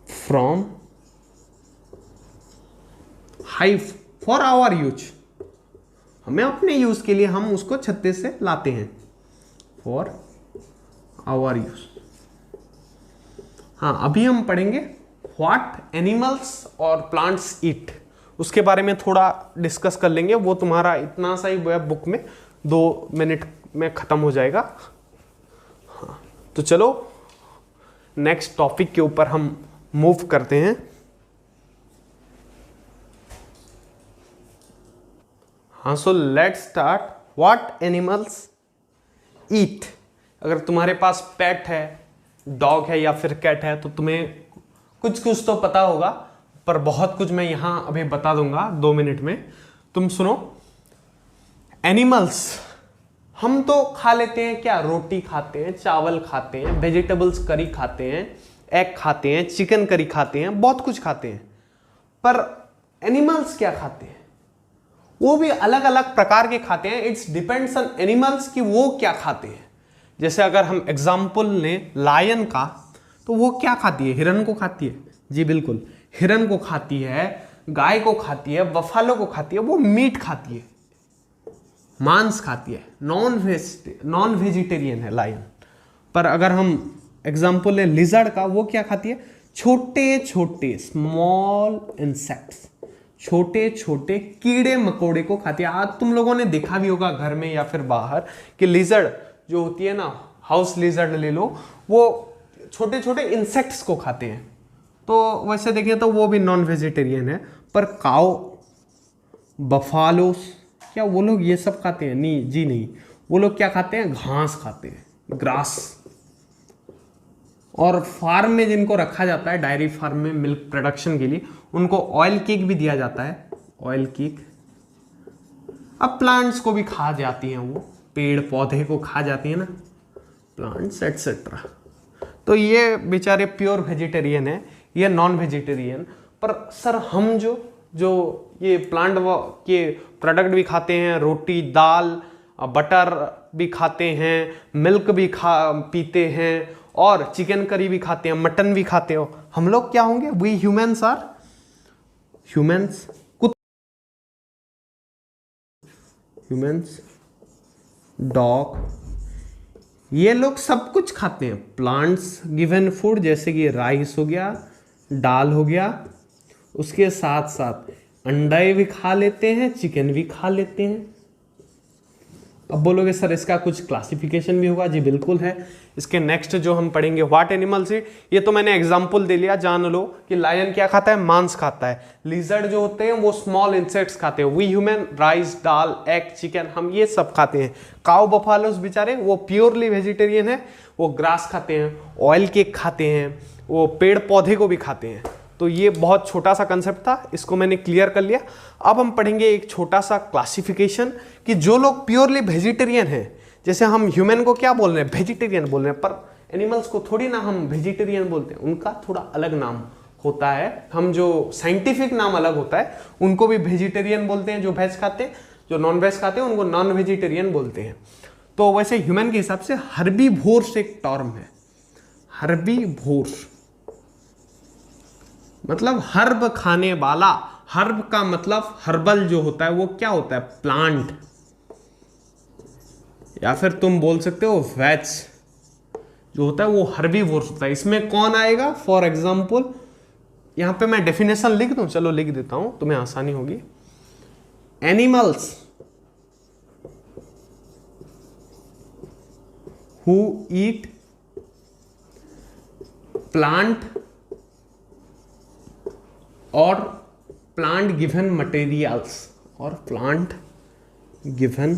from hive for our use, हमें अपने यूज के लिए हम उसको छत्ते से लाते हैं, फॉर आवर यूज। हाँ, अभी हम पढ़ेंगे व्हाट एनिमल्स और प्लांट्स ईट, उसके बारे में थोड़ा डिस्कस कर लेंगे। वो तुम्हारा इतना सा ही बुक में 2 मिनट में खत्म हो जाएगा। हाँ, तो चलो नेक्स्ट टॉपिक के ऊपर हम मूव करते हैं। हाँ, so let's start. What animals eat. अगर तुम्हारे पास पेट है, डॉग है या फिर कैट है, तो तुम्हें कुछ कुछ तो पता होगा, पर बहुत कुछ मैं यहां अभी बता दूंगा 2 मिनट में। तुम सुनो। एनिमल्स हम तो खा लेते हैं क्या? रोटी खाते हैं, चावल खाते हैं, वेजिटेबल्स करी खाते हैं, एग खाते हैं, चिकन करी खाते हैं, बहुत कुछ खाते हैं। पर एनिमल्स क्या खाते हैं? वो भी अलग अलग प्रकार के खाते हैं। इट्स डिपेंड्स ऑन एनिमल्स कि वो क्या खाते हैं। जैसे अगर हम एग्जाम्पल लें लायन का, तो वो क्या खाती है? हिरन को खाती है। जी बिल्कुल, हिरन को खाती है, गाय को खाती है, बफालो को खाती है। वो मीट खाती है, मांस खाती है, नॉन वेजिटेरियन है लायन। पर अगर हम एग्जाम्पल लें लिजर्ड का, वो क्या खाती है? छोटे छोटे स्मॉल इंसेक्ट्स, छोटे छोटे कीड़े मकोड़े को खाती है। आज तुम लोगों ने देखा भी होगा घर में या फिर बाहर कि लिजर्ड जो होती है ना, हाउस लिजर्ड ले लो, वो छोटे छोटे इंसेक्ट्स को खाते हैं। तो वैसे देखें तो वो भी नॉन वेजिटेरियन है। पर काऊ, बफालोस, क्या वो लोग ये सब खाते हैं? नहीं जी नहीं, वो लोग क्या खाते हैं? घास खाते हैं, ग्रास। और फार्म में जिनको रखा जाता है, डायरी फार्म में मिल्क प्रोडक्शन के लिए, उनको ऑयल केक भी दिया जाता है, ऑयल केक। अब प्लांट्स को भी खा जाती हैं, वो पेड़ पौधे को खा जाती है ना, प्लांट्स एटसेट्रा। तो ये बेचारे प्योर वेजिटेरियन है, ये नॉन वेजिटेरियन। पर सर हम जो ये प्लांट के प्रोडक्ट भी खाते हैं, रोटी, दाल, बटर भी खाते हैं, मिल्क भी पीते हैं, और चिकन करी भी खाते हैं, मटन भी खाते हो, हम लोग क्या होंगे? We humans are humans, dog, ये लोग सब कुछ खाते हैं। प्लांट्स गिवन फूड, जैसे कि राइस हो गया, दाल हो गया, उसके साथ साथ अंडे भी खा लेते हैं, चिकन भी खा लेते हैं। अब बोलोगे सर इसका कुछ क्लासिफिकेशन भी होगा? जी बिल्कुल है। इसके नेक्स्ट जो हम पढ़ेंगे व्हाट एनिमल्स है, ये तो मैंने एग्जांपल दे लिया, जान लो कि लायन क्या खाता है? मांस खाता है। लिजर्ड जो होते हैं वो स्मॉल इंसेक्ट्स खाते हैं। We human rice, dal, egg, chicken, हम ये सब खाते हैं। काऊ बफालोस बेचारे वो प्योरली वेजिटेरियन है, वो ग्रास खाते हैं, ऑयल केक खाते हैं, वो पेड़ पौधे को भी खाते हैं। तो ये बहुत छोटा सा कंसेप्ट था, इसको मैंने क्लियर कर लिया। अब हम पढ़ेंगे एक छोटा सा क्लासिफिकेशन कि जो लोग प्योरली वेजिटेरियन हैं, जैसे हम ह्यूमन को क्या बोल रहे हैं? वेजिटेरियन बोल रहे हैं, पर एनिमल्स को थोड़ी ना हम वेजिटेरियन बोलते हैं, उनका थोड़ा अलग नाम होता है, हम जो साइंटिफिक नाम अलग होता है, उनको भी वेजिटेरियन बोलते हैं जो वेज खाते हैं, जो नॉन वेज खाते हैं उनको नॉन वेजिटेरियन बोलते हैं। तो वैसे ह्यूमन के हिसाब से हर्बीवोर्स एक टर्म है। हर्बीवोर्स मतलब हर्ब खाने वाला। हर्ब का मतलब हर्बल जो होता है वो क्या होता है, प्लांट, या फिर तुम बोल सकते हो वेज जो होता है वो हर्बीवोर्स होता है। इसमें कौन आएगा, फॉर एग्जाम्पल यहां पे मैं डेफिनेशन लिख दूं, चलो लिख देता हूं, तुम्हें आसानी होगी। एनिमल्स हु ईट प्लांट और प्लांट गिवन मटेरियल्स, और प्लांट गिवन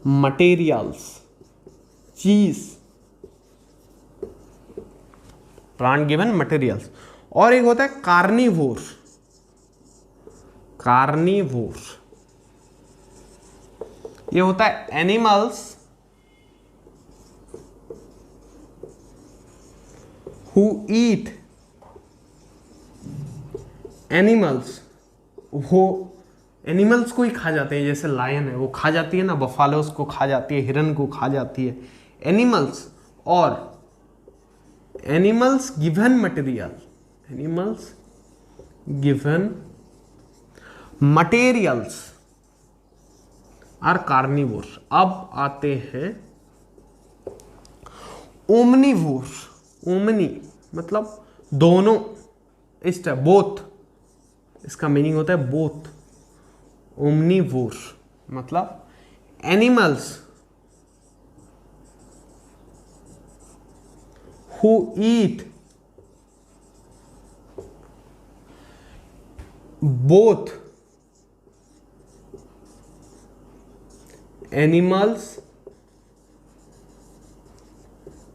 मटेरियल्स, चीज, प्लांट गिवन मटेरियल्स। और एक होता है कार्निवोर। कार्निवोर ये होता है एनिमल्स हु ईट, एनिमल्स वो एनिमल्स को ही खा जाते हैं, जैसे लायन है वो खा जाती है ना, बफालोस को खा जाती है, हिरन को खा जाती है। एनिमल्स और animals given material, animals given materials are carnivores. अब आते हैं ओमनिवोर्स। ओमनी मतलब दोनों, इस बोथ, इसका मीनिंग होता है बोथ। ओमनिवोर मतलब animals who eat both animals,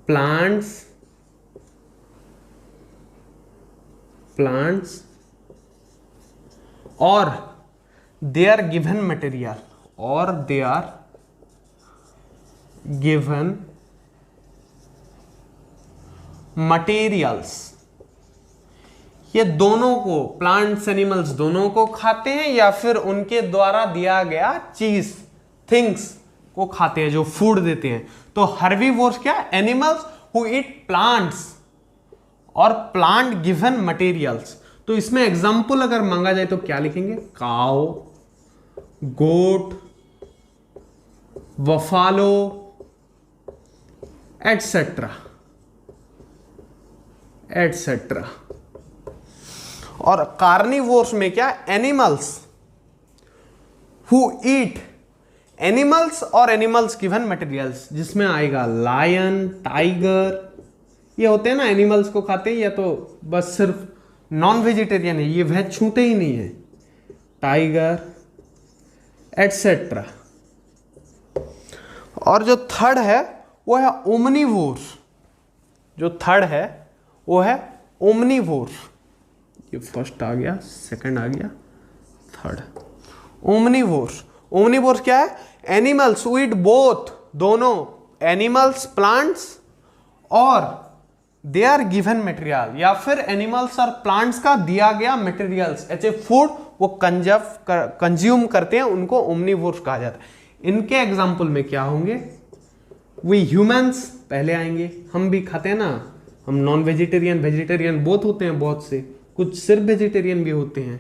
plants और they are given material, or they are given materials। ये दोनों को, प्लांट्स एनिमल्स दोनों को खाते हैं या फिर उनके द्वारा दिया गया चीज, थिंग्स को खाते हैं जो फूड देते हैं। तो हर्बीवोर्स क्या, एनिमल्स हु ईट प्लांट्स और प्लांट गिवन मटेरियल्स। तो इसमें एग्जांपल अगर मांगा जाए तो क्या लिखेंगे, काउ, गोट, बफालो एटसेट्रा एटसेट्रा। और कार्निवोर्स में क्या, एनिमल्स हु ईट, एनिमल्स और एनिमल्स गिवन मटेरियल्स, जिसमें आएगा लायन, टाइगर, ये होते हैं ना एनिमल्स को खाते हैं, या तो बस सिर्फ नॉन वेजिटेरियन है, ये वेज छूते ही नहीं है, टाइगर एटसेट्रा। और जो थर्ड है वो है ओमनिवोर। जो थर्ड है वो है ओमनिवोर। ये फर्स्ट आ गया, सेकंड आ गया, थर्ड ओमनिवोर। ओमनिवोर क्या है, एनिमल्स हु ईट बोथ, दोनों एनिमल्स, प्लांट्स, और दे आर गिवन मटेरियल, या फिर एनिमल्स और प्लांट्स का दिया गया मटेरियल्स एज ए फूड वो कंज्यूम करते हैं, उनको ओमनिवोर्स कहा जाता है। इनके एग्जाम्पल में क्या होंगे, वी ह्यूमंस पहले आएंगे, हम भी खाते हैं ना, हम नॉन वेजिटेरियन वेजिटेरियन बहुत होते हैं, बहुत से, कुछ सिर्फ वेजिटेरियन भी होते हैं।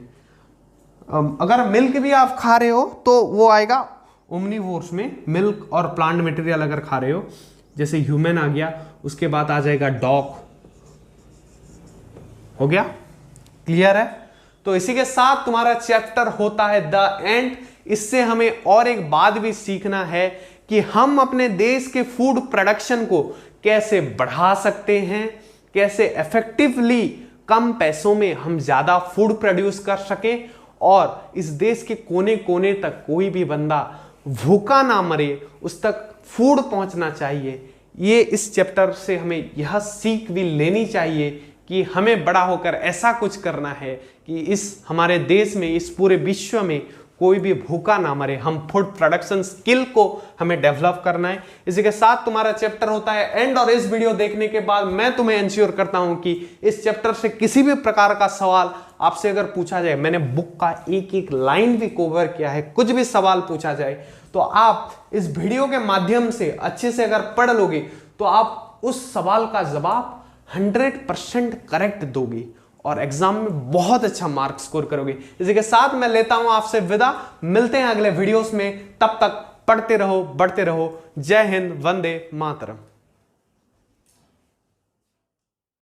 अगर मिल्क भी आप खा रहे हो तो वो आएगा ओमनिवोर्स में, मिल्क और प्लांट मटेरियल अगर खा रहे हो, जैसे ह्यूमन आ गया, उसके बाद आ जाएगा डॉग। हो गया, क्लियर है? तो इसी के साथ तुम्हारा चैप्टर होता है द एंड। इससे हमें और एक बात भी सीखना है कि हम अपने देश के फूड प्रोडक्शन को कैसे बढ़ा सकते हैं, कैसे इफेक्टिवली कम पैसों में हम ज्यादा फूड प्रोड्यूस कर सकें और इस देश के कोने कोने तक कोई भी बंदा भूखा ना मरे, उस तक फूड पहुंचना चाहिए। ये इस चैप्टर से हमें यह सीख भी लेनी चाहिए कि हमें बड़ा होकर ऐसा कुछ करना है कि इस हमारे देश में, इस पूरे विश्व में कोई भी भूखा ना मरे। हम फूड प्रोडक्शन स्किल को हमें डेवलप करना है। इसी के साथ तुम्हारा चैप्टर होता है एंड, और इस वीडियो देखने के बाद मैं तुम्हें इंश्योर करता हूं कि इस चैप्टर से किसी भी प्रकार का सवाल आपसे अगर पूछा जाए, मैंने बुक का एक एक लाइन भी कवर किया है, कुछ भी सवाल पूछा जाए तो आप इस वीडियो के माध्यम से अच्छे से अगर पढ़ लोगे तो आप उस सवाल का जवाब 100% करेक्ट दोगे और एग्जाम में बहुत अच्छा मार्क स्कोर करोगे। इसी के साथ मैं लेता हूं आपसे विदा, मिलते हैं अगले वीडियोस में, तब तक पढ़ते रहो, बढ़ते रहो। जय हिंद, वंदे मातरम।